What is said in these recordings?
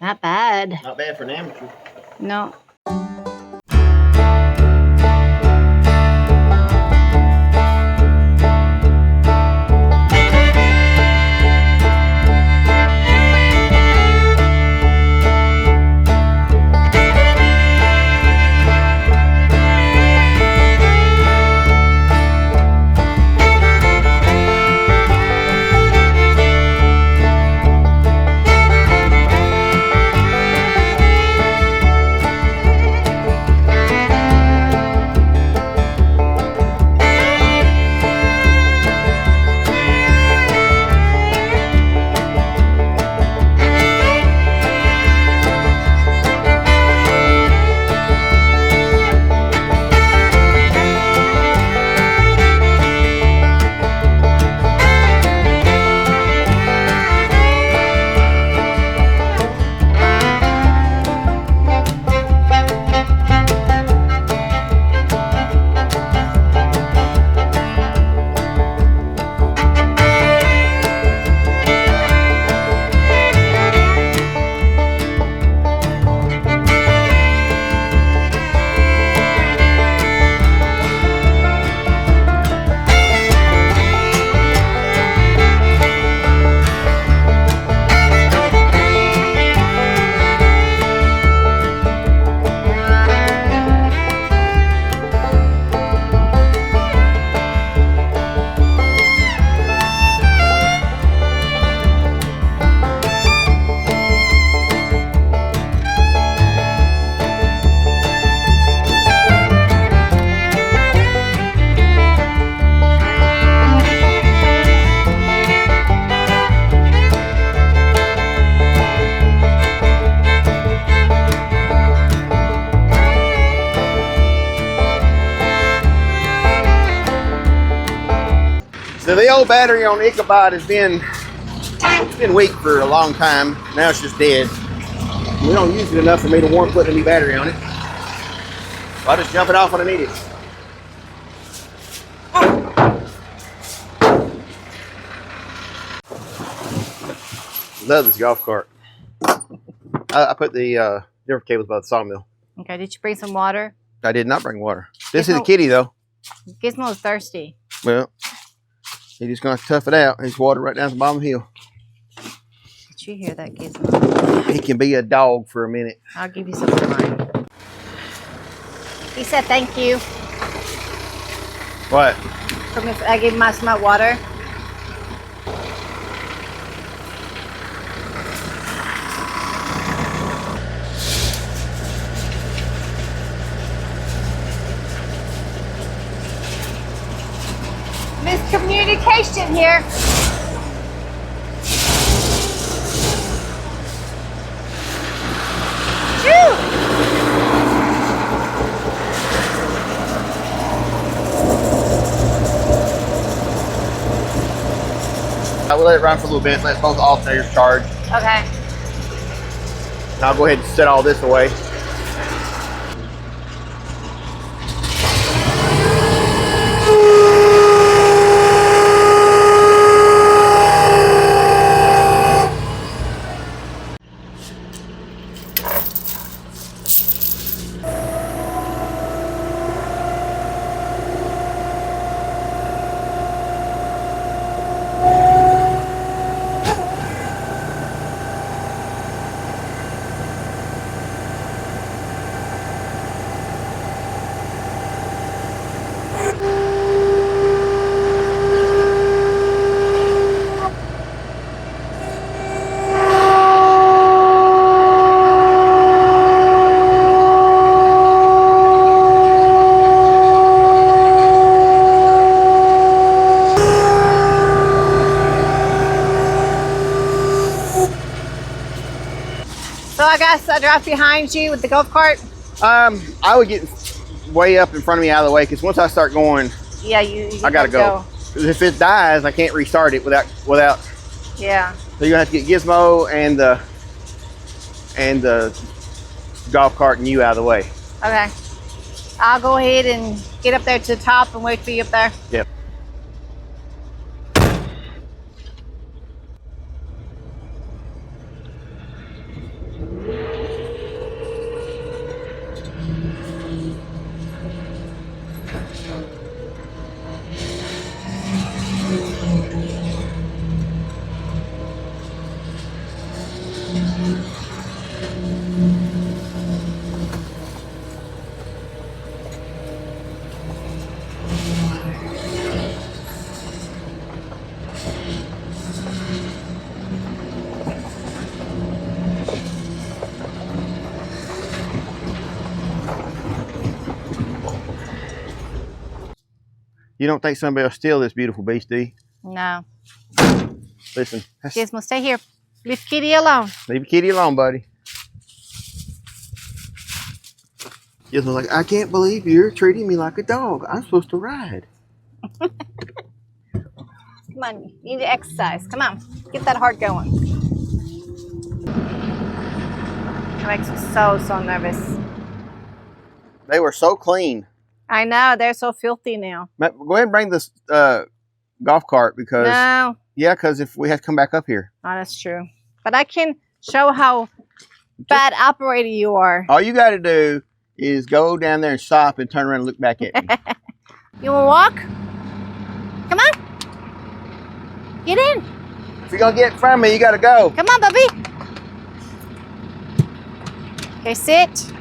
Not bad. Not bad for an amateur. No. So the old battery on the Ichabod has been weak for a long time. Now it's just dead. We don't use it enough for me to warrant putting a new battery on it. So I'll just jump it off when I need it. Love this golf cart. I put the different cables by the sawmill. Okay, did you bring some water? I did not bring water. This is a kitty though. Gizmo's thirsty. Well, he's just gonna tough it out. There's water right down the bottom of the hill. Did you hear that, Gizmo? He can be a dog for a minute. I'll give you some of mine. He said thank you. What? I gave him some water. Miscommunication here. I will let it run for a little bit, let both alternators charge. Okay. And I'll go ahead and set all this away. So I guess I drive behind you with the golf cart? I would get way up in front of me out of the way, because once I start going, Yeah, you I gotta go. Because if it dies, I can't restart it without. Yeah. So you're gonna have to get Gizmo and the golf cart and you out of the way. Okay. I'll go ahead and get up there to the top and wait for you up there. Yep. You don't think somebody will steal this beautiful beast, do you? No. Listen. Gizmo, stay here. Leave Kitty alone. Leave Kitty alone, buddy. Gizmo's like, I can't believe you're treating me like a dog. I'm supposed to ride. Come on, you need to exercise. Come on, get that heart going. It makes me so nervous. They were so clean. I know, they're so filthy now. Matt, go ahead and bring this golf cart because... No. Yeah, because if we have to come back up here. Oh, that's true. But I can show how bad operator you are. All you got to do is go down there and stop and turn around and look back at me. You want to walk? Come on. Get in. If you're going to get in front of me, you got to go. Come on, Bubby. Okay, sit.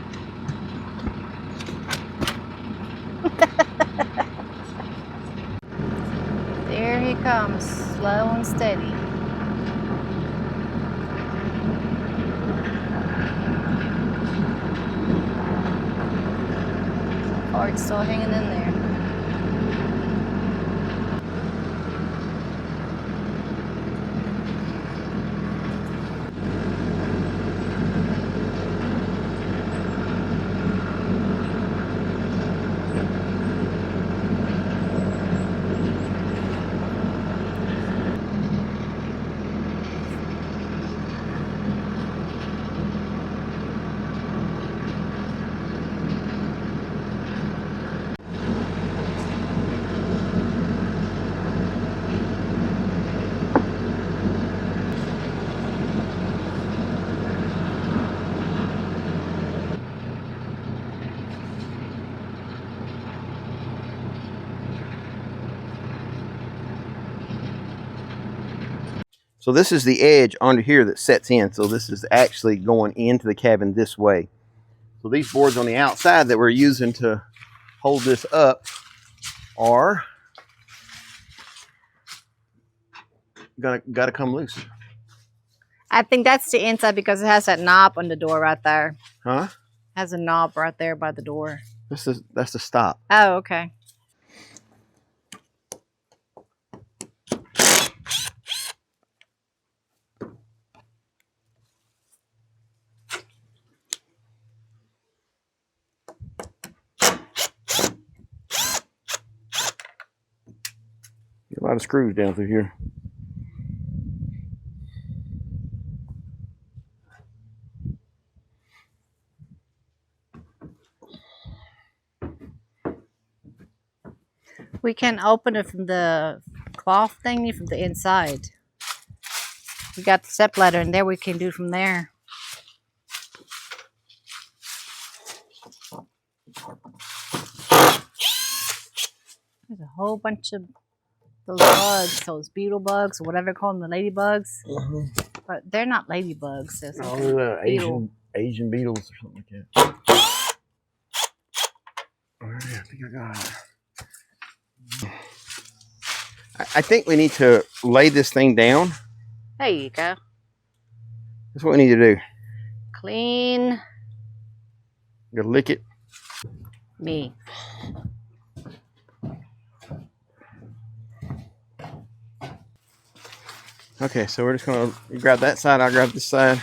There he comes, slow and steady. Cart's still hanging in there. So this is the edge under here that sets in. So this is actually going into the cabin this way. So these boards on the outside that we're using to hold this up are gotta come loose. I think that's the inside because it has that knob on the door right there. Huh? It has a knob right there by the door. That's the stop. Oh, okay. A lot of screws down through here. We can open it from the cloth thingy from the inside. We got the step ladder in there. We can do from there. There's a whole bunch of those bugs, those beetle bugs, or whatever they call them, the ladybugs. But they're not ladybugs. They're Asian beetles or something like that. I think I got it. I think we need to lay this thing down. There you go. That's what we need to do. Clean. You gotta lick it. Me. Okay, so we're just gonna grab that side, I'll grab this side,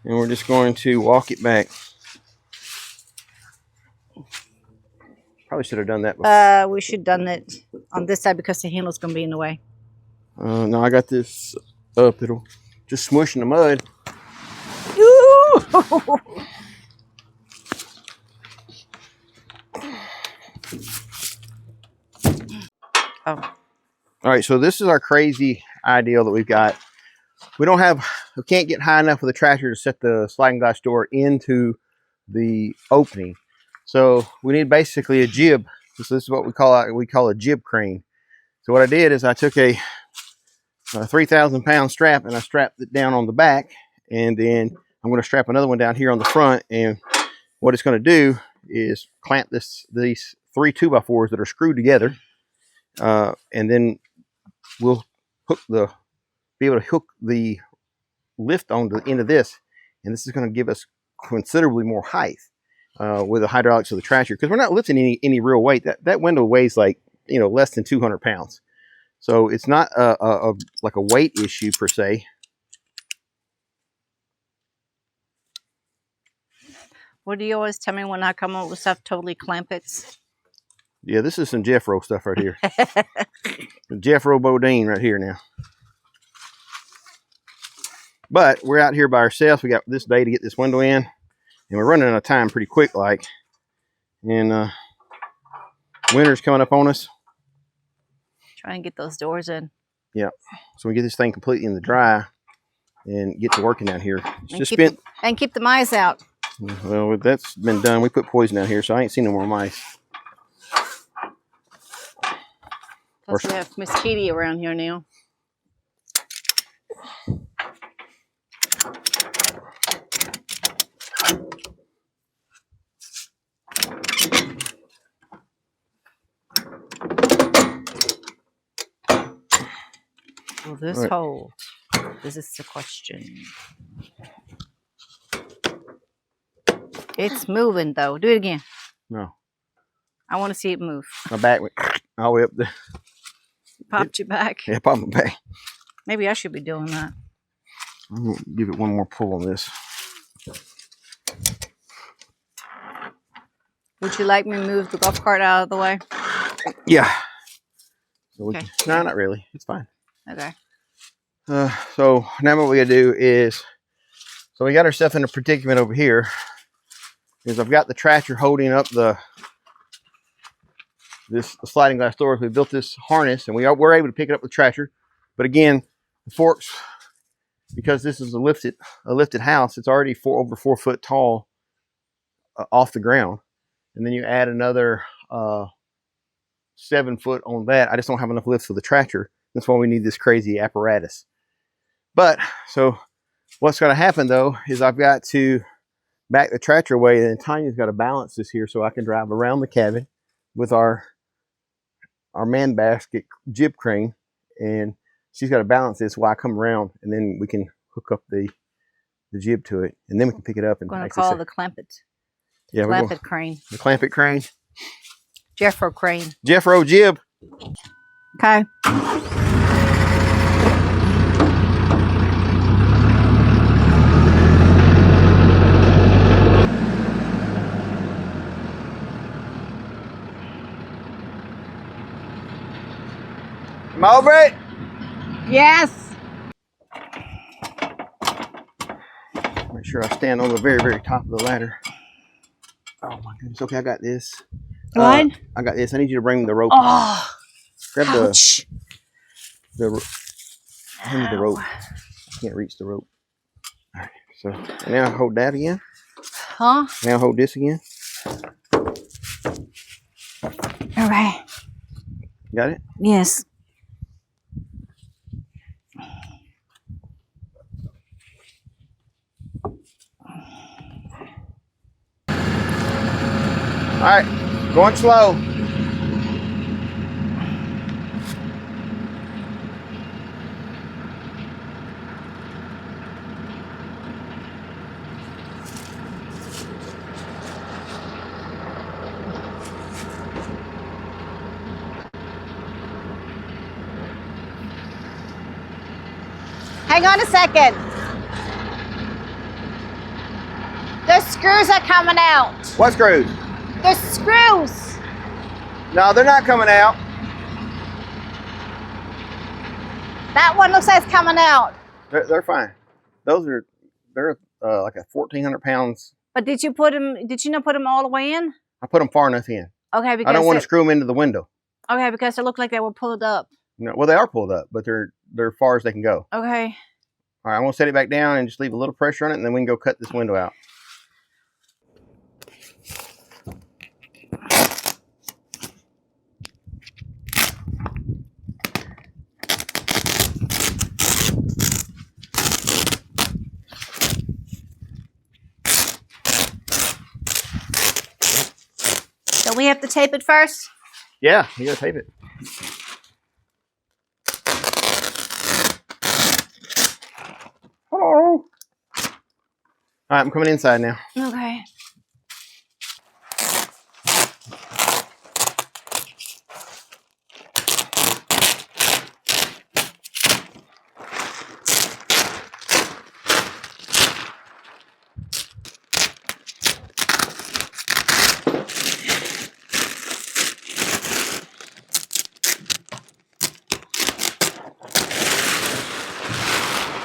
and we're just going to walk it back. Probably should have done that before. We should have done it on this side because the handle's gonna be in the way. No, I got this up. It'll just smush in the mud. Ooh! Oh. All right, so this is our crazy ideal that we've got. We can't get high enough with the tractor to set the sliding glass door into the opening. So we need basically a jib. So this is what we call a jib crane. So what I did is I took a 3,000-pound strap and I strapped it down on the back, and then I'm going to strap another one down here on the front. And what it's going to do is clamp these 3 2x4s that are screwed together, and then we'll be able to hook the lift on the end of this, and this is going to give us considerably more height with the hydraulics of the tractor, because we're not lifting any real weight. That window weighs like, you know, less than 200 pounds, so it's not like a weight issue per se. What do you always tell me when I come up with stuff totally clampets? Yeah, this is some Jeffro stuff right here. Jeffro Bodine right here now. But we're out here by ourselves. We got this day to get this window in, and we're running out of time pretty quick, like. And winter's coming up on us. Try and get those doors in. Yeah. So we get this thing completely in the dry and get to working out here. It's and keep the mice out. Well, that's been done. We put poison out here, so I ain't seen no more mice. Plus we have Miss Kitty around here now. Will this hold? This is the question. It's moving though. Do it again. No. I want to see it move. My back went all the way up there. Popped your back? Yeah, popped my back. Maybe I should be doing that. I'm going to give it one more pull on this. Would you like me to move the golf cart out of the way? Yeah. So Okay. No, not really. It's fine. Okay. So now what we gotta do is, so we got ourselves in a predicament over here, is I've got the tractor holding up the sliding glass doors. We built this harness, and we're able to pick it up with the tractor. But again, the forks, because this is a lifted house, it's already over 4 foot tall off the ground, and then you add another 7 foot on that. I just don't have enough lift for the tractor. That's why we need this crazy apparatus. But so what's going to happen though is I've got to back the tractor away, and Tanya's got to balance this here so I can drive around the cabin with our man basket jib crane, and she's got to balance this while I come around, and then we can hook up the jib to it, and then we can pick it up and I'm going to call the clampet. Yeah, Clampet crane. The clampet crane. Jeffro crane. Jeffro jib. Okay. Am I over it? Yes. Make sure I stand on the very, very top of the ladder. Oh my goodness. Okay, I got this. What? I got this. I need you to bring me the rope. Oh. Grab Ouch. the rope. I can't reach the rope. All right. So now hold that again. Huh? Now hold this again. All right. Got it? Yes. All right, going slow. Hang on a second. The screws are coming out. What screws? The screws. No, they're not coming out. That one looks like it's coming out. They're fine. They're like a 1,400 pounds. But did you not put them all the way in? I put them far enough in. Okay, because I don't want to screw them into the window. Okay, because they look like they were pulled up. No, well, they are pulled up, but they're far as they can go. Okay. All right, I'm gonna set it back down and just leave a little pressure on it, and then we can go cut this window out. So we have to tape it first? Yeah, you gotta tape it. Hello. All right, I'm coming inside now. Okay.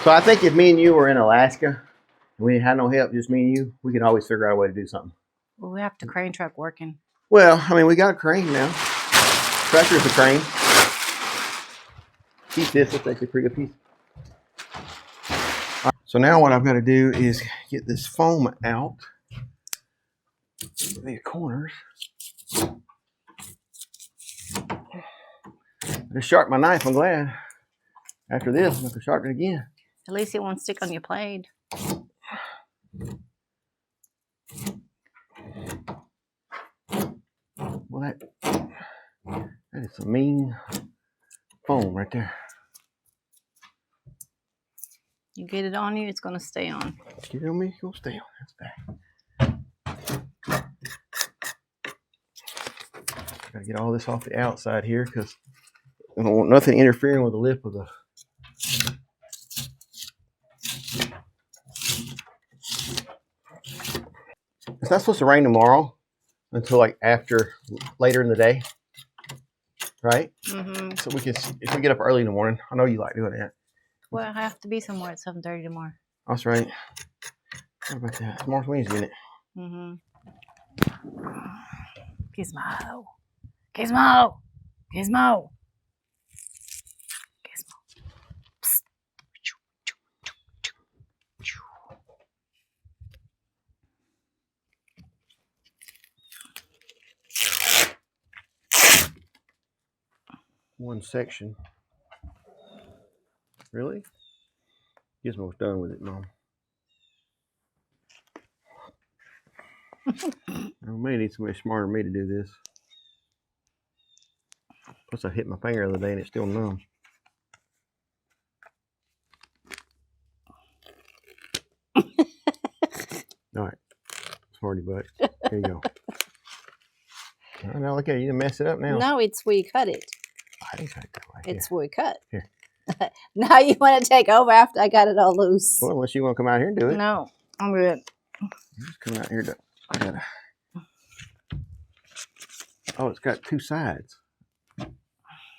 So I think if me and you were in Alaska and we had no help, just me and you, we could always figure out a way to do something. Well, we have the crane truck working. Well, I mean, we got a crane now. Tractor's a crane. Keep this. It's actually a pretty good piece. Right, so now what I've got to do is get this foam out. These corners. I just sharpened my knife. I'm glad. After this, I'm going to sharpen it again. At least it won't stick on your blade. Well, that is some mean foam right there. You get it on you, it's going to stay on. Get it on me, it's going to stay on. That's bad. Got to get all this off the outside here because I don't want nothing interfering with the lip of the. It's not supposed to rain tomorrow until like later in the day, right? Mm-hmm. So if we get up early in the morning, I know you like doing that. Well, I have to be somewhere at 7:30 tomorrow. That's right. What about that? Tomorrow's Wednesday, isn't it? Mm-hmm. Gizmo. Gizmo. Gizmo. Gizmo. Psst. One section. Really? Gizmo's done with it, Mom. I may need somebody smarter than me to do this. Plus, I hit my finger the other day and it's still numb. All right, smarty butt. Here you go. Oh, now look at it. You didn't mess it up now. No, it's where you cut it. I didn't cut it that way. It's where you cut. Here. Now you want to take over after I got it all loose. Well, unless you want to come out here and do it. No, I'm good. You just come out here to. Oh, it's got two sides. I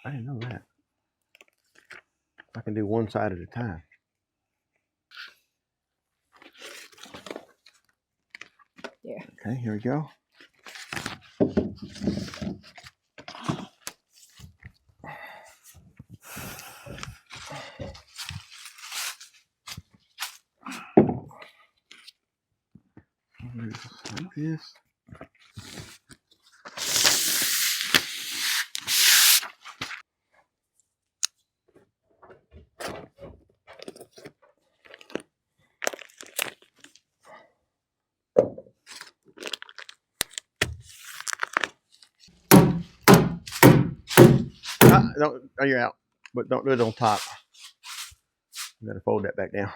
didn't know that. I can do one side at a time. There. Okay, here we go. Like this. Don't, oh, you're out, but don't do it on top. You gotta fold that back down.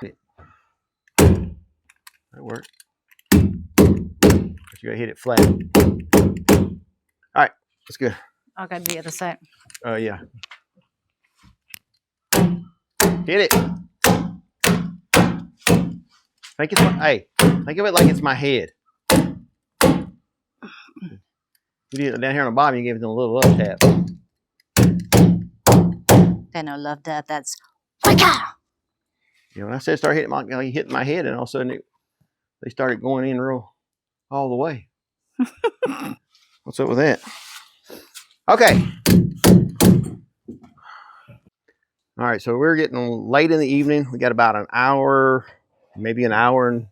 That worked. But you gotta hit it flat. All right, that's good. I got the other side. Yeah. Hit it. Think it's hey, think of it like it's my head. You did it down here on the bottom, you gave it a little love tap. They don't love that. That's wicca. You know, when I said start hitting my head, and all of a sudden they started going in all the way. What's up with that? Okay. All right, so we're getting late in the evening. We got about an hour, maybe an hour and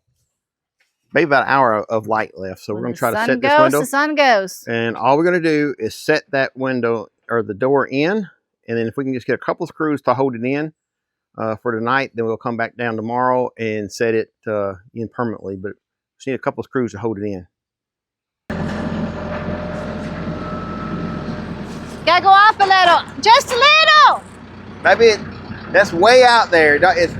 maybe about an hour of light left. So we're going to try to set this window. The sun goes. And all we're going to do is set that window or the door in. And then if we can just get a couple of screws to hold it in for tonight, then we'll come back down tomorrow and set it in permanently. But just need a couple of screws to hold it in. Gotta go off a little. Just a little. Maybe that's way out there. It's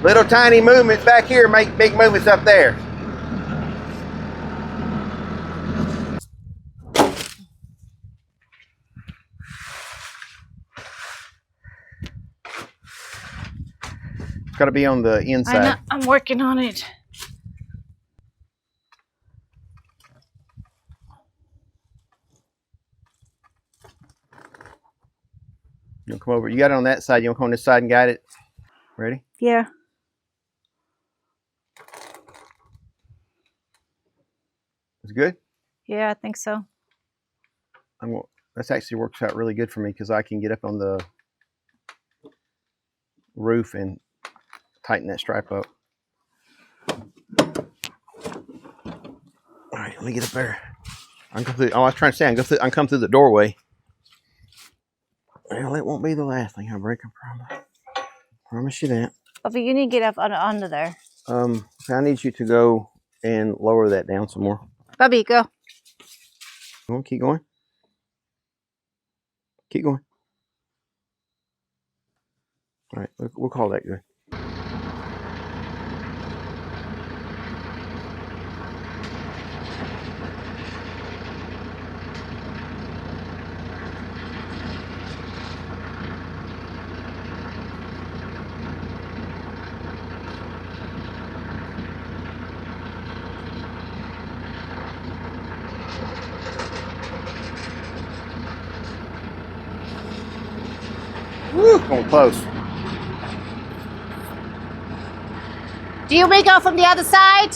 little tiny movements back here make big movements up there. It's got to be on the inside. I know. I'm working on it. You'll come over. You got it on that side. You'll come on this side and guide it. Ready? Yeah. It's good? Yeah, I think so. That's actually works out really good for me because I can get up on the roof and tighten that stripe up. All right, let me get up there. I can come through. Oh, I was trying to say I can come through the doorway. Well, it won't be the last thing I break. I promise you that. Bubby, you need to get up under there. I need you to go and lower that down some more. Bubby, go. Come on, keep going. Keep going. All right, we'll call that good. Woo, going close. Do you go from the other side?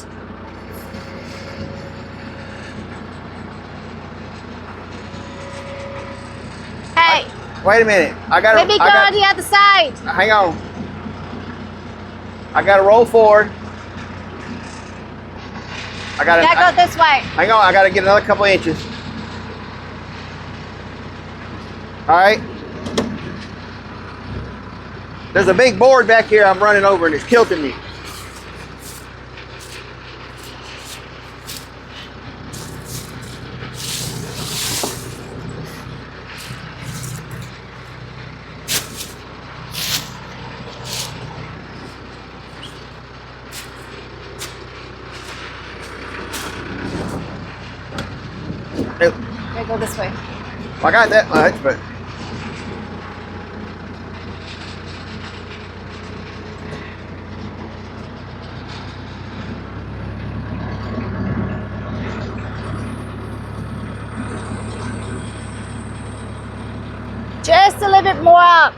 Hey. Wait a minute. Maybe go on the other side. Hang on. I got to roll forward. Gotta go this way. Hang on. I got to get another couple inches. All right. There's a big board back here I'm running over and it's tilting me. Okay, go this way. Well, I got that much, but Just a little bit more up.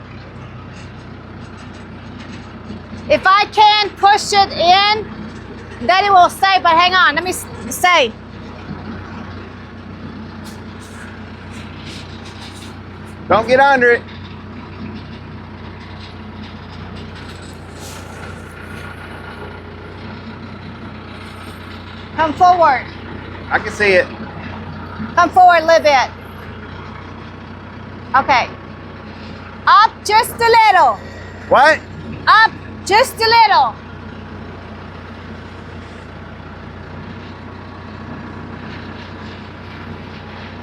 If I can push it in, then it will stay, but hang on, let me say. don't get under it. Come forward. I can see it. Come forward a little bit. Okay. Up just a little. What? Up just a little.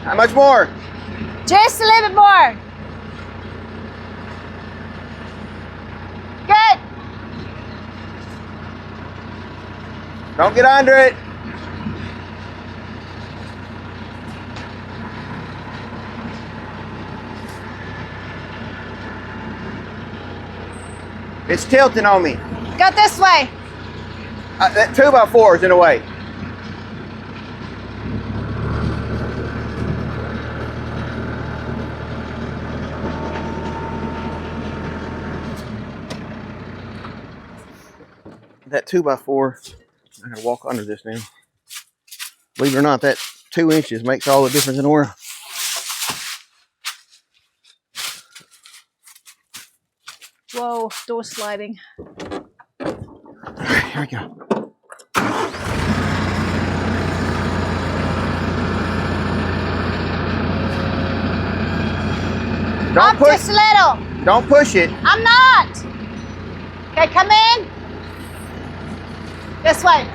How much more? Just a little bit more. Good. Don't get under it. It's tilting on me. Go this way. That 2x4 is in the way. That 2x4, I gotta walk under this now. Believe it or not, that 2 inches makes all the difference in the world. Whoa, door sliding. Here we go. Up just a little. Don't push it. I'm not. Okay, come in. This way.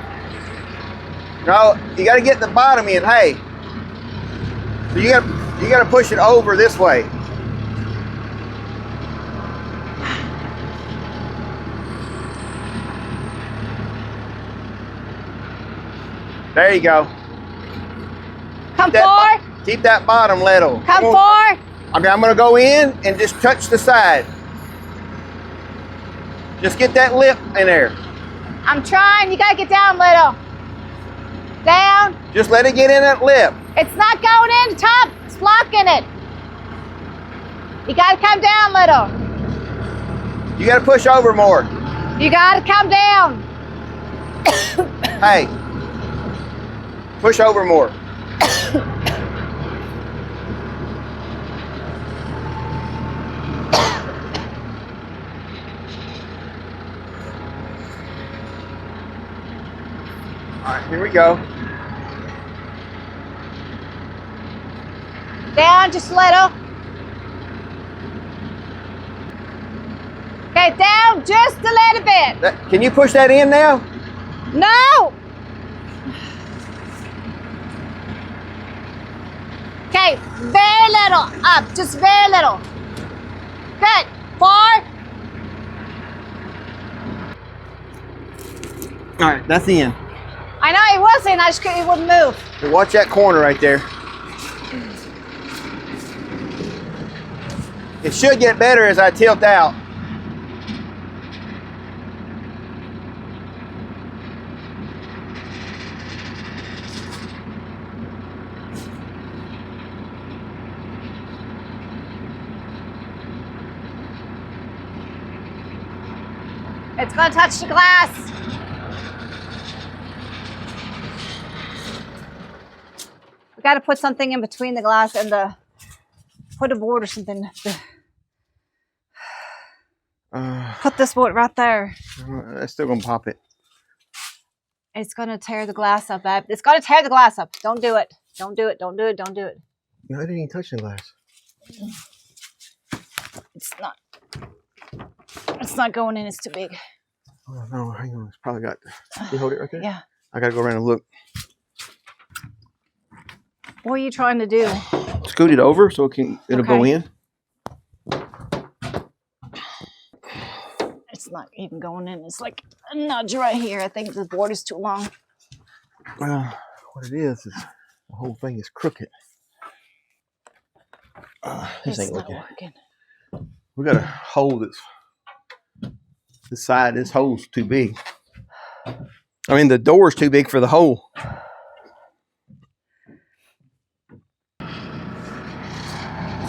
No, you got to get the bottom in. Hey, so you got to push it over this way. There you go. Come forward. Keep that bottom level. Come forward. Okay, I'm going to go in and just touch the side. Just get that lip in there. I'm trying. You got to get down a little. Down. Just let it get in that lip. It's not going in the top. It's blocking it. You got to come down a little. You got to push over more. You got to come down. Hey, push over more. All right, here we go. Down just a little. Okay, down just a little bit. Can you push that in now? No. Okay, very little up, just very little. Good. 4. All right, that's the end. I know it wasn't. I just couldn't. It wouldn't move. So watch that corner right there. It should get better as I tilt out. It's going to touch the glass. We got to put something in between the glass and the, put a board or something. Put this board right there. That's still gonna pop it. It's going to tear the glass up, babe. It's going to tear the glass up. Don't do it. Don't do it. Don't do it. Don't do it. No, I didn't even touch the glass. It's not going in. It's too big. Oh no, hang on. It's probably got. You hold it right there. Yeah. I gotta go around and look. What are you trying to do? Scoot it over so it'll go in. It's not even going in. It's like a nudge right here. I think the board is too long. What it is the whole thing is crooked. This ain't working. We got a hole that's this side. This hole's too big. I mean, the door's too big for the hole.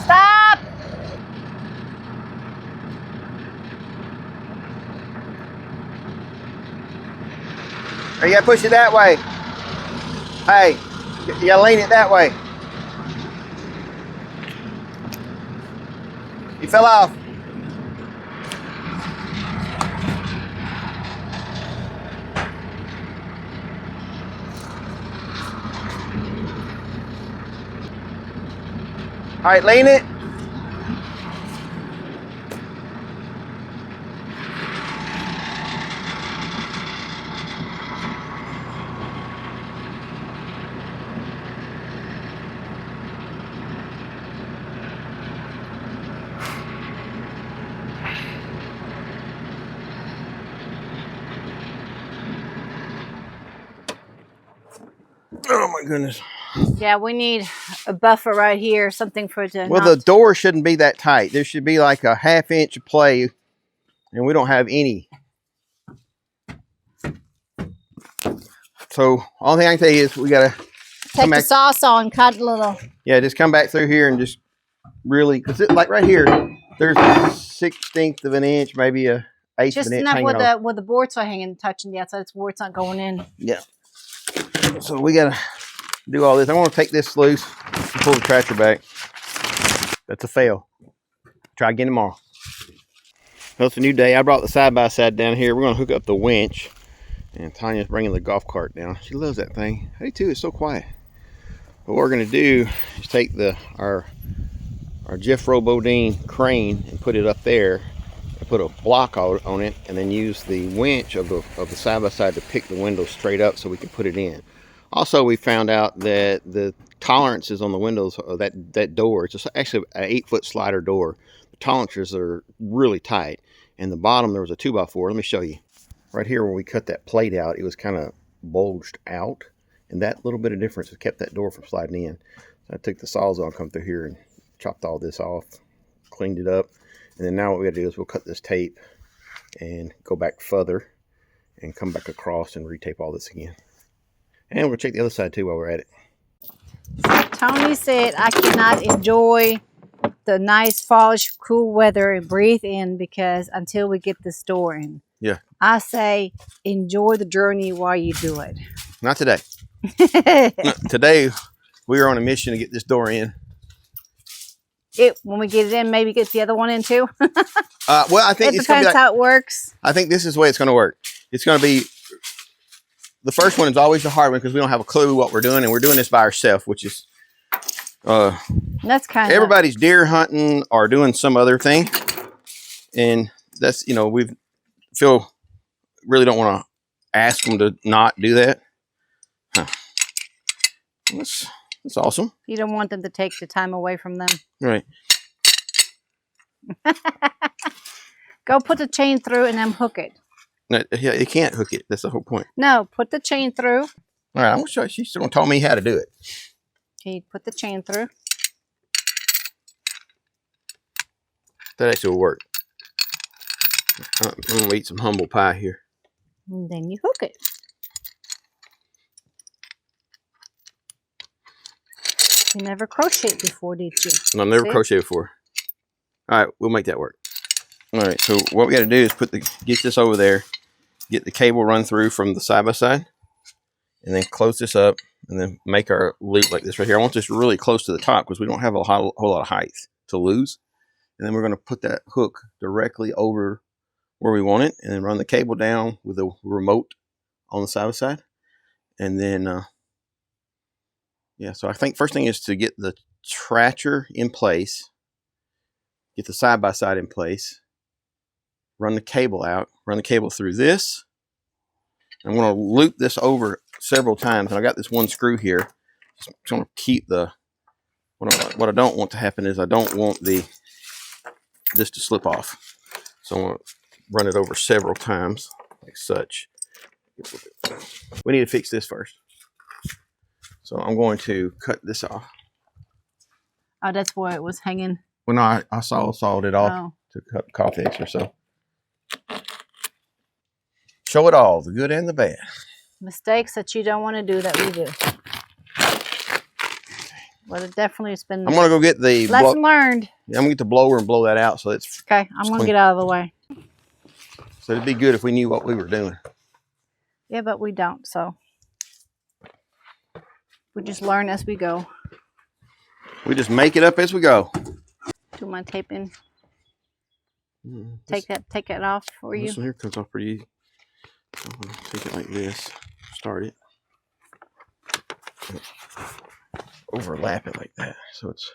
Stop! Or you gotta push it that way. Hey, you gotta lean it that way. You fell off. All right, lean it. Oh my goodness. Yeah, we need a buffer right here, something for it to. Well, the door shouldn't be that tight. There should be like a 1/2 inch of play, and we don't have any. So, all thing I can tell you is we gotta take the saw and cut a little. Yeah, just come back through here and just really, because like right here, there's a 1/16 of an inch, maybe a 1/8 just of an inch. Just enough hanging where the boards are hanging, touching the outside. It's where it's not going in. Yeah. So we gotta do all this. I want to take this loose and pull the tractor back. That's a fail. Try again tomorrow. Well, it's a new day. I brought the side-by-side down here. We're gonna hook up the winch, and Tanya's bringing the golf cart down. She loves that thing. I do too. It's so quiet. But what we're gonna do is take our Jeff Robodine crane and put it up there, and put a block on it, and then use the winch of the side by side to pick the window straight up so we can put it in. Also, we found out that the tolerances on the windows of that door, it's actually an 8-foot slider door. The tolerances are really tight. And the bottom, there was a 2x4. Let me show you. Right here where we cut that plate out, it was kind of bulged out. And that little bit of difference has kept that door from sliding in. So I took the Sawzall, come through here and chopped all this off, cleaned it up. And then now what we gotta do is we'll cut this tape and go back further and come back across and retape all this again. And we'll check the other side too while we're at it. Tony said I cannot enjoy the nice fallish cool weather and breathe in because until we get this door in. Yeah. I say enjoy the journey while you do it. Not today. No, today we are on a mission to get this door in. When we get it in, maybe get the other one in too. Well, I think it depends how it works. I think this is the way it's going to work. It's going to be, the first one is always the hard one because we don't have a clue what we're doing, and we're doing this by ourselves, which is that's kind of, everybody's deer hunting or doing some other thing, and that's, you know, we really don't want to ask them to not do that. Huh. That's awesome. You don't want them to take the time away from them. Right. Go put the chain through and then hook it. No, yeah, you can't hook it. That's the whole point. No, put the chain through. All right, I'm gonna show you. She's gonna tell me how to do it. Okay, put the chain through. That actually will work. I'm gonna eat some humble pie here. And then you hook it. You never crocheted before, did you? No, I've never crocheted before. All right, we'll make that work. All right, so what we got to do is get this over there, get the cable run through from the side by side, and then close this up, and then make our loop like this right here. I want this really close to the top because we don't have a whole lot of height to lose. And then we're going to put that hook directly over where we want it, and then run the cable down with the remote on the side by side, and then. Yeah, so I think first thing is to get the tractor in place, get the side-by-side in place, run the cable out, run the cable through this. I'm going to loop this over several times, and I got this one screw here. Just going to keep the, what I don't want to happen is I don't want this to slip off. So I'm going to run it over several times, like such. We need to fix this first. So I'm going to cut this off. Oh, that's where it was hanging. Well, no, I sawed it off to cut cough extra. So show it all, the good and the bad. Mistakes that you don't want to do that we do. Well, it definitely has been. I'm gonna go get the lesson learned. Yeah, I'm gonna get the blower and blow that out. So it's okay. I'm gonna get out of the way. So it'd be good if we knew what we were doing. Yeah, but we don't. So. We just learn as we go. We just make it up as we go. Do my tape in. Take it off for you. This one here comes off pretty easy. Take it like this. Start it. Overlap it like that. So it's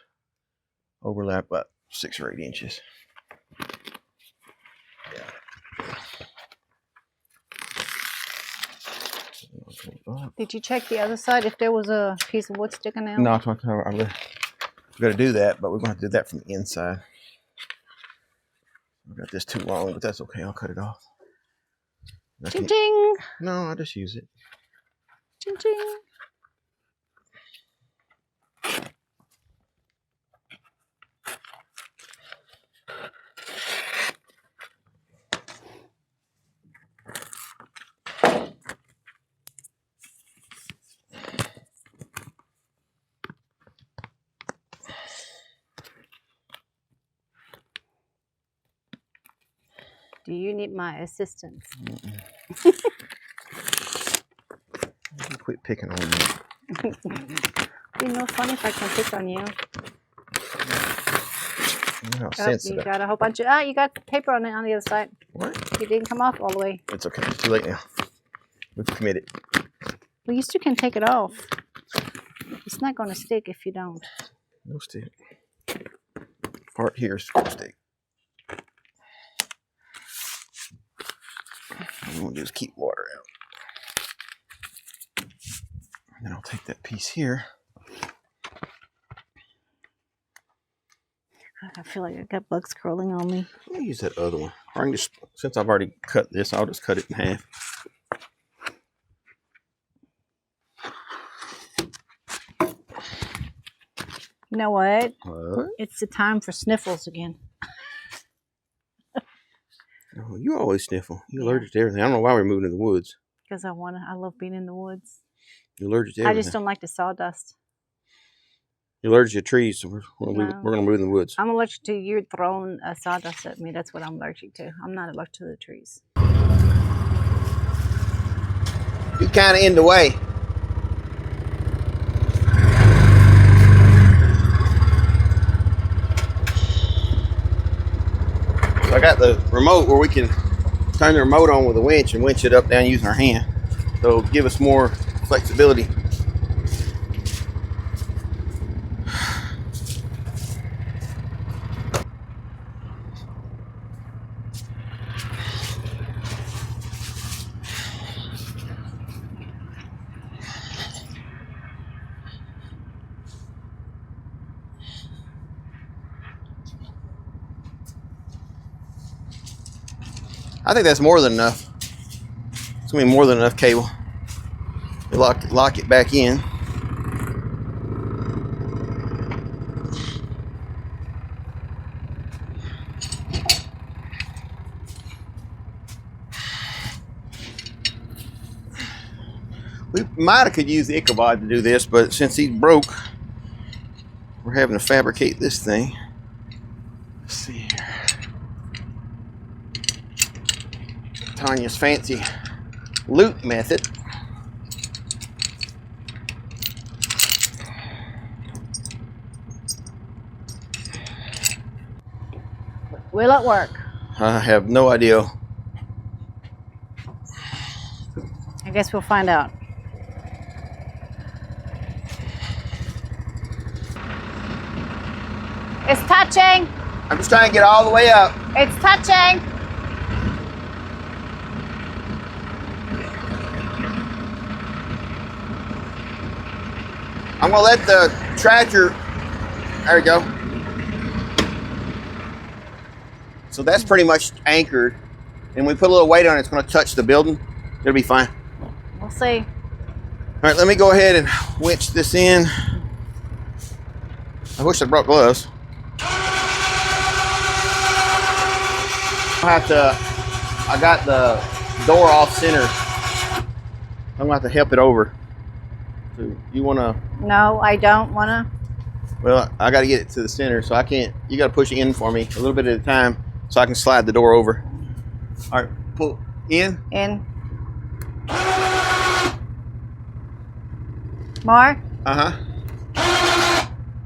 overlap about 6 or 8 inches. Did you check the other side if there was a piece of wood sticking out? No, I'm going to do that, but we're going to have to do that from the inside. I got this too long, but that's okay. I'll cut it off. Ching ching. No, I'll just use it. Ching ching. Do you need my assistance? Quit picking on me. Be no fun if I can pick on you. You got a whole bunch of. You got paper on it on the other side. What? It didn't come off all the way. It's okay. It's too late now. We've committed. Well, you still can take it off. It's not going to stick if you don't. No stick. Part here is going to stick. we'll just keep water out. And then I'll take that piece here. I feel like I got bugs crawling on me. Let me use that other one. Or I can just, since I've already cut this, I'll just cut it in half. You know what? What? It's the time for sniffles again. Oh, you always sniffle. You're allergic to everything. I don't know why we're moving in the woods. Because I love being in the woods. You're allergic to everything. I just don't like the sawdust. You're allergic to trees, so we're going to move in the woods. I'm allergic to you throwing sawdust at me. That's what I'm allergic to. I'm not allergic to the trees. You're kind of in the way. So I got the remote where we can turn the remote on with a winch and winch it up down using our hand. So it'll give us more flexibility. I think that's more than enough. It's gonna be more than enough cable. We lock it back in. We might have could use the Ichabod to do this, but since he's broke, we're having to fabricate this thing. Let's see here. Tanya's fancy loop method. Will it work? I have no idea. I guess we'll find out. It's touching. I'm just trying to get all the way up. It's touching. I'm gonna let the tractor, there we go. So that's pretty much anchored. And we put a little weight on it, it's gonna touch the building. It'll be fine. We'll see. All right, let me go ahead and winch this in. I wish I brought gloves. I got the door off center. I'm gonna have to help it over. So you wanna? No, I don't wanna. Well, I gotta get it to the center, so I can't, you gotta push it in for me a little bit at a time so I can slide the door over. All right, pull in. In. More? Uh-huh.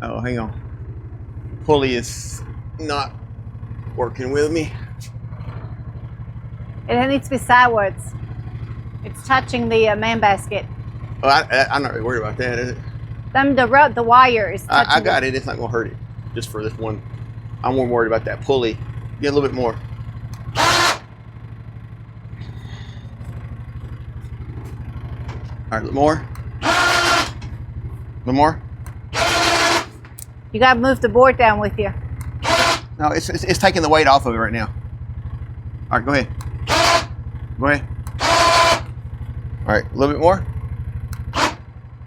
Oh, hang on. Pulley is not working with me. It needs to be sideways. It's touching the man basket. Oh, I'm not really worried about that, is it? The wire is touching. I got it. It's not going to hurt it. Just for this one. I'm more worried about that pulley. Get a little bit more. All right, a little more. A little more. You got to move the board down with you. No, it's taking the weight off of it right now. All right, go ahead. Go ahead. All right, a little bit more.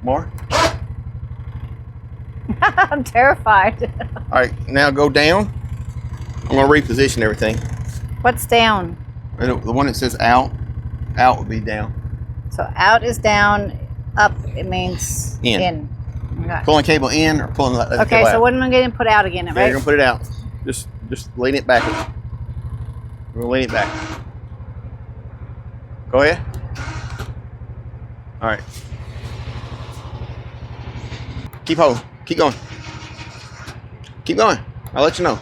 More. I'm terrified. All right, now go down. I'm going to reposition everything. What's down? The one that says out, out would be down. So out is down, up it means in. Okay. Pulling cable in or pulling the Okay, cable so out. what am I going to put out again, right? Yeah, you're going to put it out. Just lean it back. We're going to lean it back. Go ahead. All right. Keep holding. Keep going. Keep going. I'll let you know.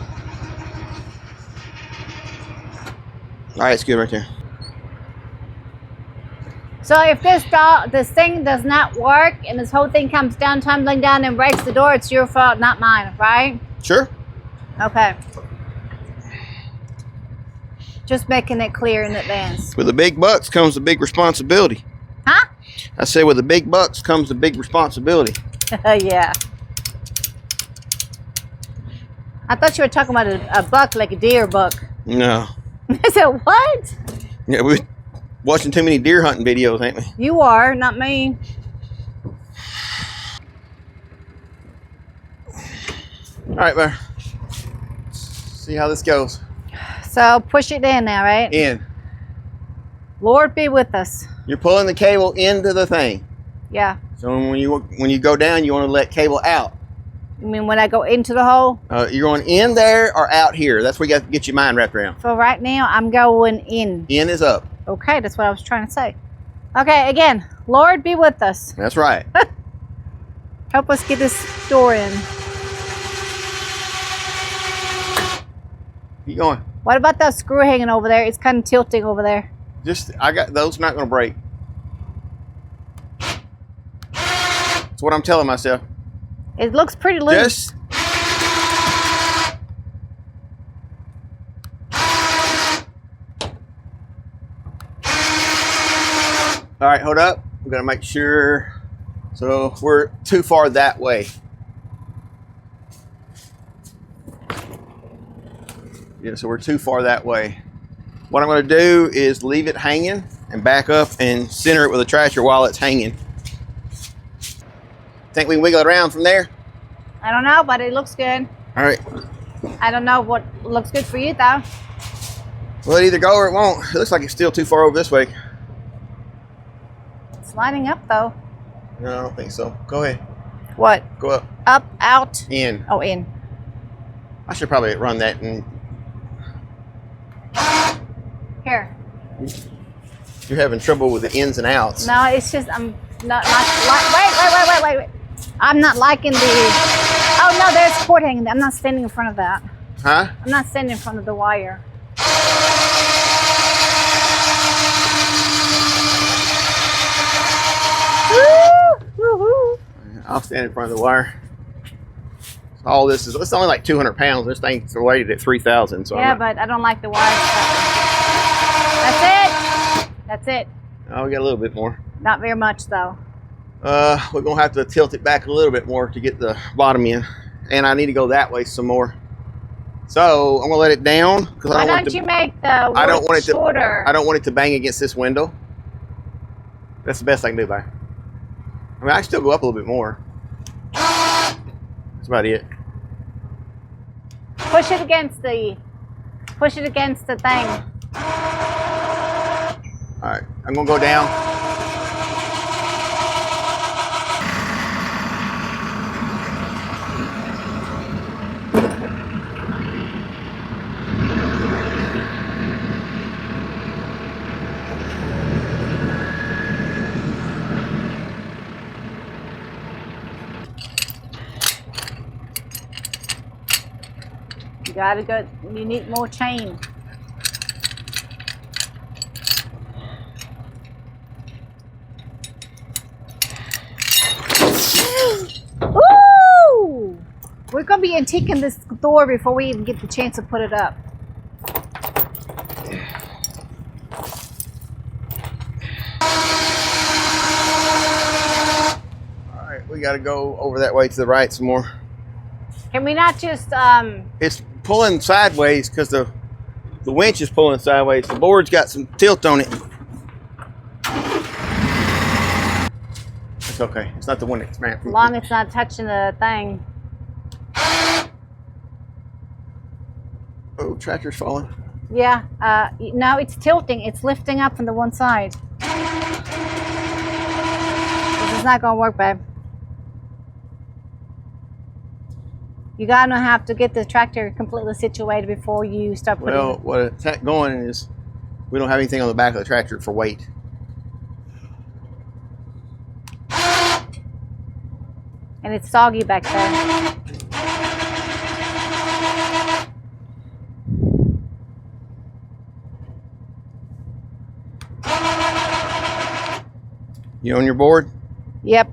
All right, it's good right there. So if this thing does not work and this whole thing comes down, tumbling down and breaks the door, it's your fault, not mine, right? Sure. Okay. Just making it clear in advance. With the big bucks comes the big responsibility. Huh? I said with the big bucks comes the big responsibility. Yeah. I thought you were talking about a buck, like a deer buck. No. I said, what? Yeah, we're watching too many deer hunting videos, ain't we? You are, not me. All right, Bear. See how this goes. So push it in now, right? In. Lord be with us. You're pulling the cable into the thing. Yeah. So when you go down, you want to let cable out. You mean when I go into the hole? You're going in there or out here. That's where you got to get your mind wrapped around. So right now I'm going in. In is up. Okay, that's what I was trying to say. Okay, again, Lord be with us. That's right. Help us get this door in. Keep going. What about that screw hanging over there? It's kind of tilting over there. I got those not going to break. That's what I'm telling myself. It looks pretty loose. All right, hold up. I'm going to make sure. So we're too far that way. Yeah, so we're too far that way. What I'm going to do is leave it hanging and back up and center it with a tractor while it's hanging. Think we can wiggle it around from there? I don't know, but it looks good. All right. I don't know what looks good for you, though. Well, it either go or it won't. It looks like it's still too far over this way. It's lining up, though. No, I don't think so. Go ahead. What? Go up. Up, out. In. Oh, in. I should probably run that and... Here. You're having trouble with the ins and outs. No, it's just I'm not wait. I'm not liking the. Oh no, there's cord hanging there. I'm not standing in front of that. Huh? I'm not standing in front of the wire. Woo! I'll stand in front of the wire. All this is, it's only like 200 pounds. This thing's rated at 3,000. So yeah, but I don't like the wire stuff. That's it. That's it. Oh, we got a little bit more. Not very much though. We're gonna have to tilt it back a little bit more to get the bottom in, and I need to go that way some more. So I'm gonna let it down because Why don't you make the wood shorter? I don't want it to bang against this window. That's the best I can do, by. I mean, I can still go up a little bit more. That's about it. Push it against the thing. All right, I'm gonna go down. You gotta go. You need more chain. Ooh! We're gonna be antiquing this door before we even get the chance to put it up. All right, we got to go over that way to the right some more. Can we not just It's pulling sideways because the winch is pulling sideways. The board's got some tilt on it. It's okay. It's not the one that's as long as it's not touching the thing. Oh, tractor's falling. Yeah, no, it's tilting. It's lifting up from the one side. This is not gonna work, babe. You're gonna have to get the tractor completely situated before you start putting. Well, what it's going is we don't have anything on the back of the tractor for weight. And it's soggy back there. You on your board? Yep.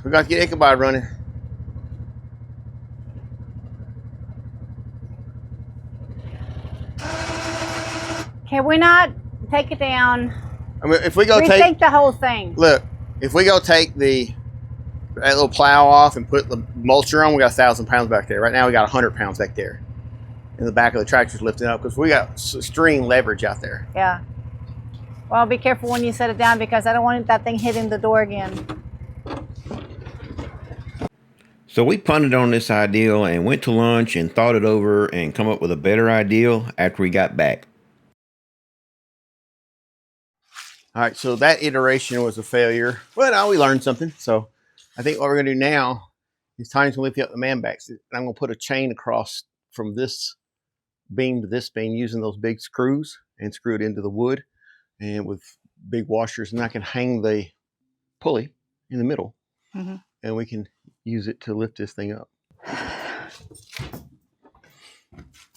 We got to get Ichabod running. Can we not take it down? I mean, if we go Rethink the whole thing. Look, if we go take that little plow off and put the mulcher on, we got 1,000 pounds back there. Right now, we got 100 pounds back there. In the back of the tractor's lifting up because we got extreme leverage out there. Yeah. Well, be careful when you set it down because I don't want that thing hitting the door again. So we punted on this ideal and went to lunch and thought it over and come up with a better ideal after we got back. All right, so that iteration was a failure. Well, now we learned something. So I think what we're going to do now is Tanya's going to lift up the man backs. And I'm going to put a chain across from this beam to this beam using those big screws and screw it into the wood and with big washers. And I can hang the pulley in the middle and we can use it to lift this thing up.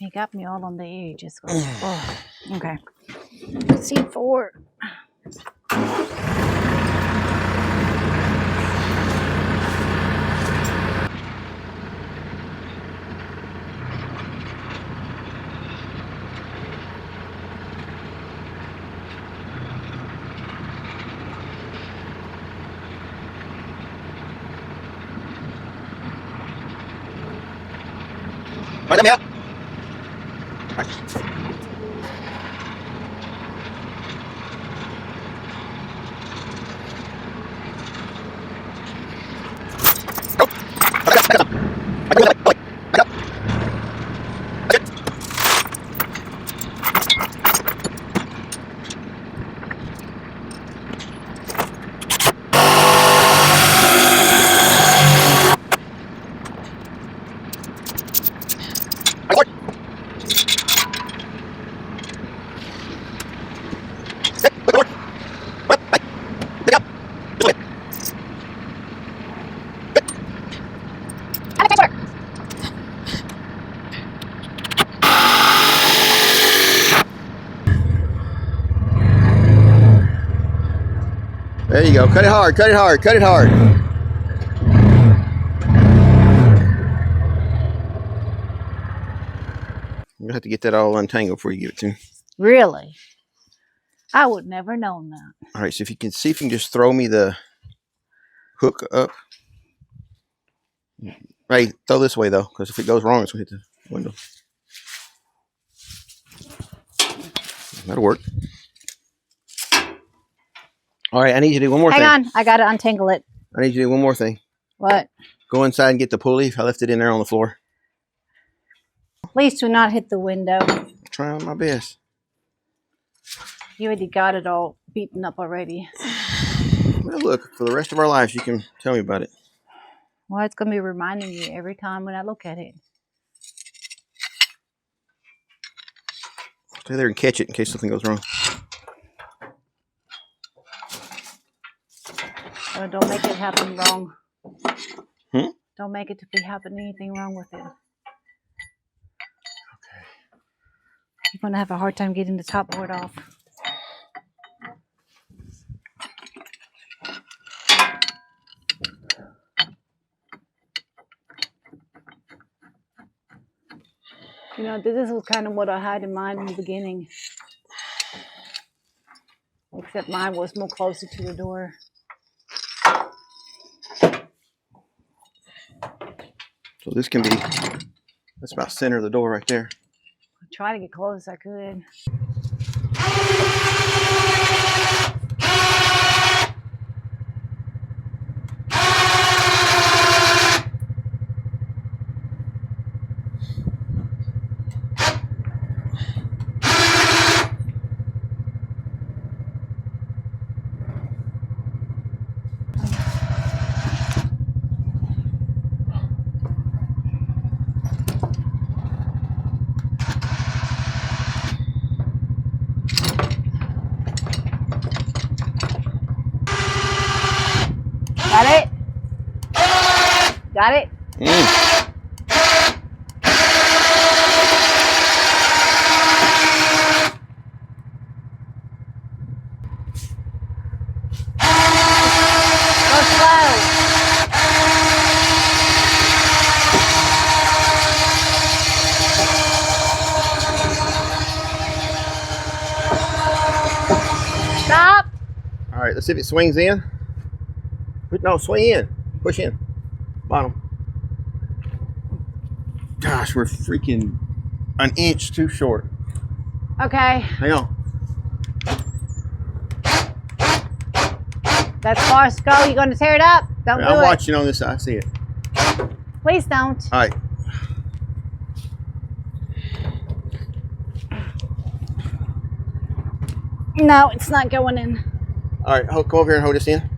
You got me all on the edge. Just go. Oh, okay. C4. Right, let me out. There you go. Cut it hard, cut it hard, cut it hard. You'll have to get that all untangled before you give it to me. Really? I would never known that. All right, so if you can just throw me the hook up. Right, throw this way though, because if it goes wrong, it's going to hit the window. That'll work. All right, I need you to do one more thing. Hang on, I got to untangle it. I need you to do one more thing. What? Go inside and get the pulley. I left it in there on the floor. Please do not hit the window. I'm trying my best. You already got it all beaten up already. Well, look, for the rest of our lives, you can tell me about it. Well, it's going to be reminding you every time when I look at it. Stay there and catch it in case something goes wrong. Well, don't make it happen wrong. Hmm? Don't make it to be happen anything wrong with it. Okay. You're going to have a hard time getting the top board off. You know, this was kind of what I had in mind in the beginning. Except mine was more closer to the door. So this can be, that's about center of the door right there. I tried to get close as I could. Got it? Got it? Go slow. Stop. All right, let's see if it swings in. No, swing in. Push in. Bottom. Gosh, we're freaking an inch too short. Okay. Hang on. That's far as go. You going to tear it up? Don't do it. I'm watching on this side. I see it. Please don't. All right. No, it's not going in. All right, come over here and hold this in.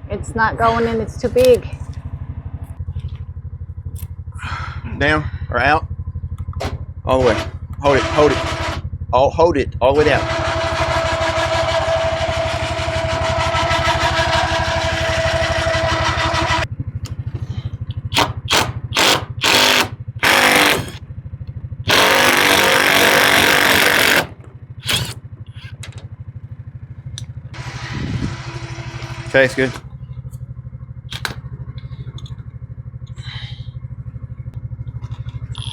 It's not going in. It's too big. Down or out. All the way. Hold it. Hold it. Hold it all the way down. Okay, it's good.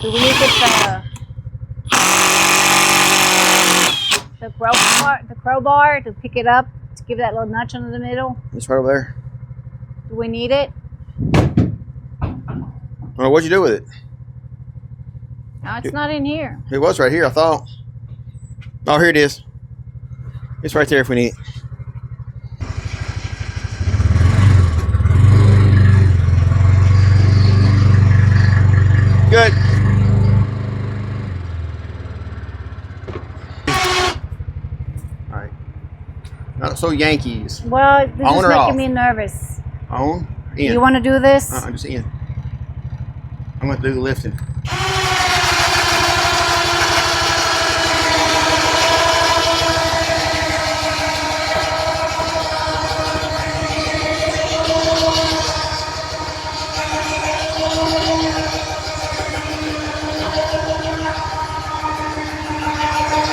Do we need to get the crowbar to pick it up to give that little notch into the middle? It's right over there. Do we need it? Oh, what'd you do with it? No, it's not in here. It was right here, I thought. Oh, here it is. It's right there if we need it. Good. All right. Not so Yankees. Well, this On is or making off? me nervous. On, in. You want to do this? Just in. I'm going to do the lifting.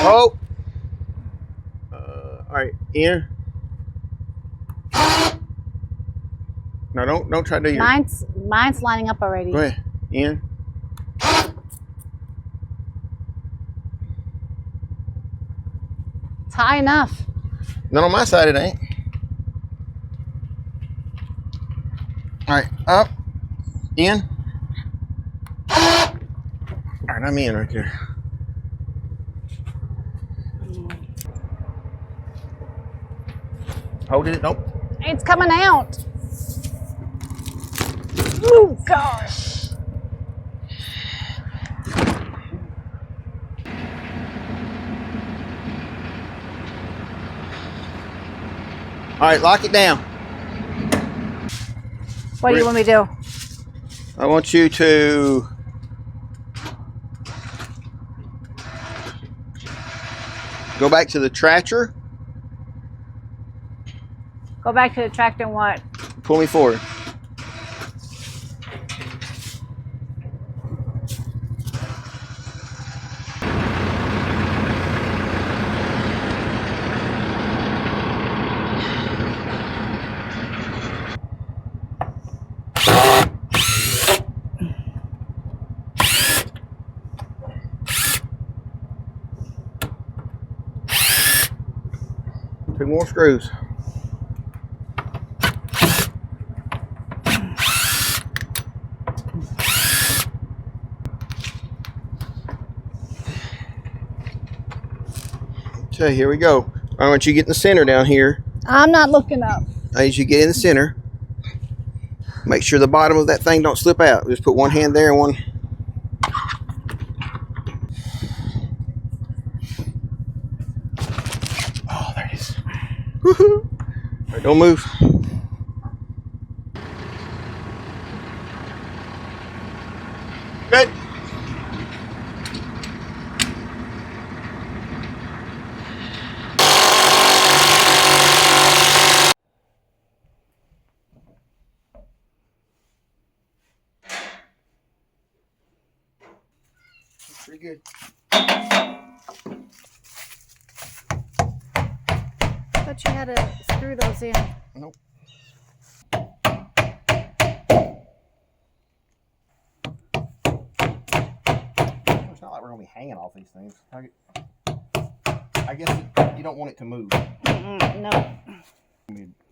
Oh. All right, in. No, don't try to do your. Mine's lining up already. Go ahead. In. It's high enough. Not on my side, it ain't. All right, up, in. All right, I'm in right there. Hold it. Nope. It's coming out. Oh gosh. All right, lock it down. What do you want me to do? I want you to go back to the tractor. Go back to the tractor and what? Pull me forward. Two more screws. Okay, here we go. I want you to get in the center down here. I'm not looking up. As you get in the center, make sure the bottom of that thing don't slip out. Just put one hand there and one. Oh, there it is. Woohoo! All right, don't move. Good. Pretty good. Thought you had to screw those in. Nope. like we're gonna be hanging off these things. I guess you don't want it to move. No.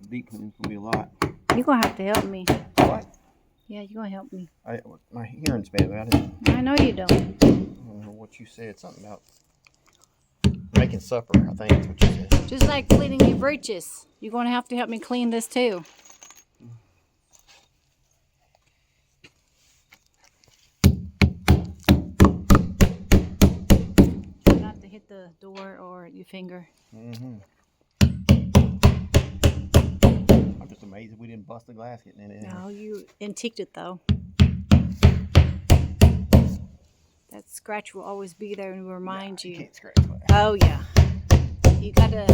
Deep cleaning's gonna be a lot. You're gonna have to help me. What? Yeah, you're gonna help me. My hearing's bad. I know you don't. I don't know what you said. Something about making supper, I think is what you said. Just like cleaning your breeches. You're gonna have to help me clean this too. Not to hit the door or your finger. I'm just amazed that we didn't bust the glass getting in it. No, you antiqued it though. That scratch will always be there and remind you. You can't scratch that. Oh yeah. You gotta.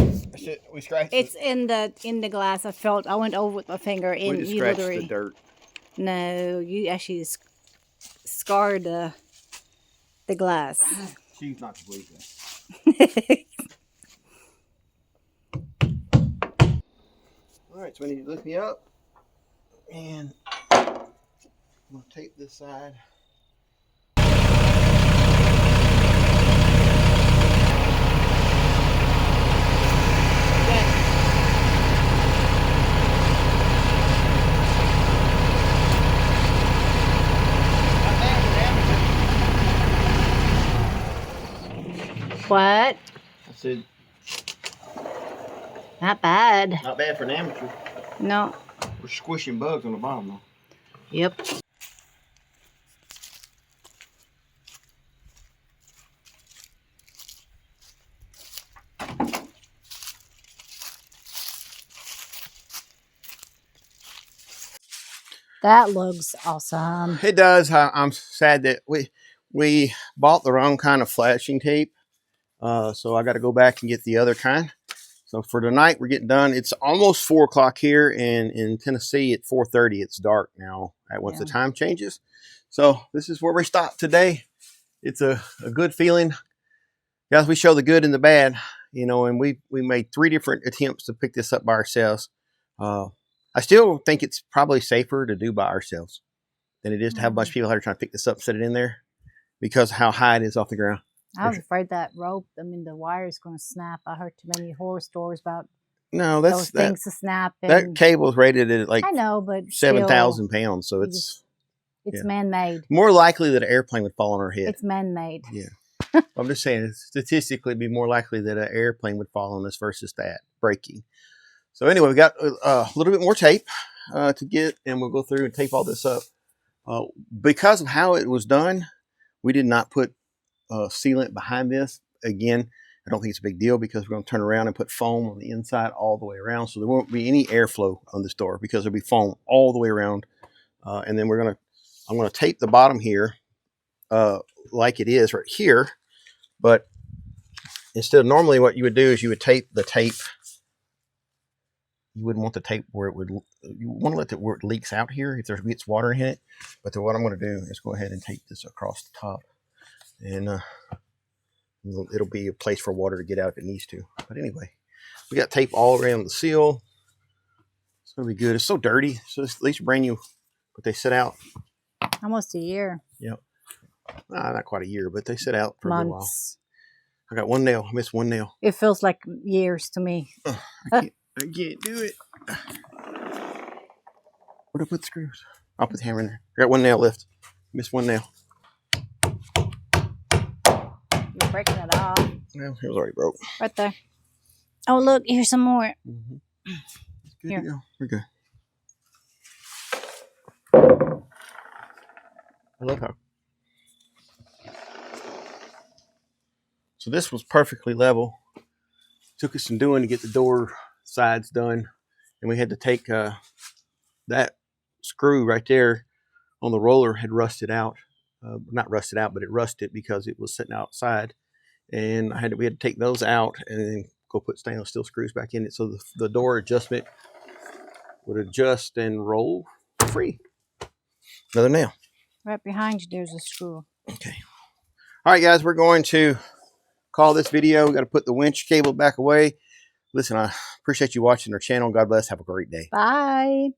We scratched. It's in the glass. I went over with my finger and we just you scratched literally. the dirt. No, you actually scarred the glass. She's not to believe that. All right, so we need to lift me up, and I'm gonna tape this side. What? I said, Not bad. not bad for an amateur. No. We're squishing bugs on the bottom though. Yep. That looks awesome. It does. I'm sad that we bought the wrong kind of flashing tape. So I got to go back and get the other kind. So for tonight, we're getting done. It's almost 4 o'clock here, and in Tennessee at 4:30, it's dark now once the time changes. So this is where we stopped today. It's a good feeling. Guys, we show the good and the bad, you know, and we made 3 different attempts to pick this up by ourselves. I still think it's probably safer to do by ourselves than it is to have a bunch of people out there trying to pick this up and set it in there because of how high it is off the ground. I was afraid that rope, the wire is going to snap. I heard too many horror stories about those things to snap. That cable is rated at like I know, but 7,000 pounds, so it's man-made. More likely that an airplane would fall on our head. It's man-made. Yeah. I'm just saying, statistically, it'd be more likely that an airplane would fall on us versus that breaking. So anyway, we got a little bit more tape to get, and we'll go through and tape all this up. Because of how it was done, we did not put sealant behind this. Again, I don't think it's a big deal because we're going to turn around and put foam on the inside all the way around, so there won't be any airflow on this door because there'll be foam all the way around. And then I'm going to tape the bottom here like it is right here, but instead of normally what you would do is you would tape the tape. You wouldn't want the tape where you want to let it where it leaks out here if there gets water in it. But what I'm going to do is go ahead and tape this across the top, and it'll be a place for water to get out if it needs to. But anyway, we got tape all around the seal. It's going to be good. It's so dirty, so it's at least brand new, but they sit out almost a year. Yep. Not quite a year, but they sit out for a good while. Months. I got one nail. I missed one nail. It feels like years to me. I can't do it. Where'd I put the screws? I'll put the hammer in there. I got one nail left. Missed one nail. You're breaking it off. Well, it was already broke. Right there. Oh, look, here's some more. Mm-hmm. Good Here. to go. We're good. I love how. So this was perfectly level. Took us some doing to get the door sides done, and we had to take that screw right there on the roller had rusted out. Not rusted out, but it rusted because it was sitting outside, and we had to take those out and then go put stainless steel screws back in it so the door adjustment would adjust and roll free. Another nail. Right behind you, there's a screw. Okay. All right, guys, we're going to call this video. We got to put the winch cable back away. Listen, I appreciate you watching our channel. God bless. Have a great day. Bye.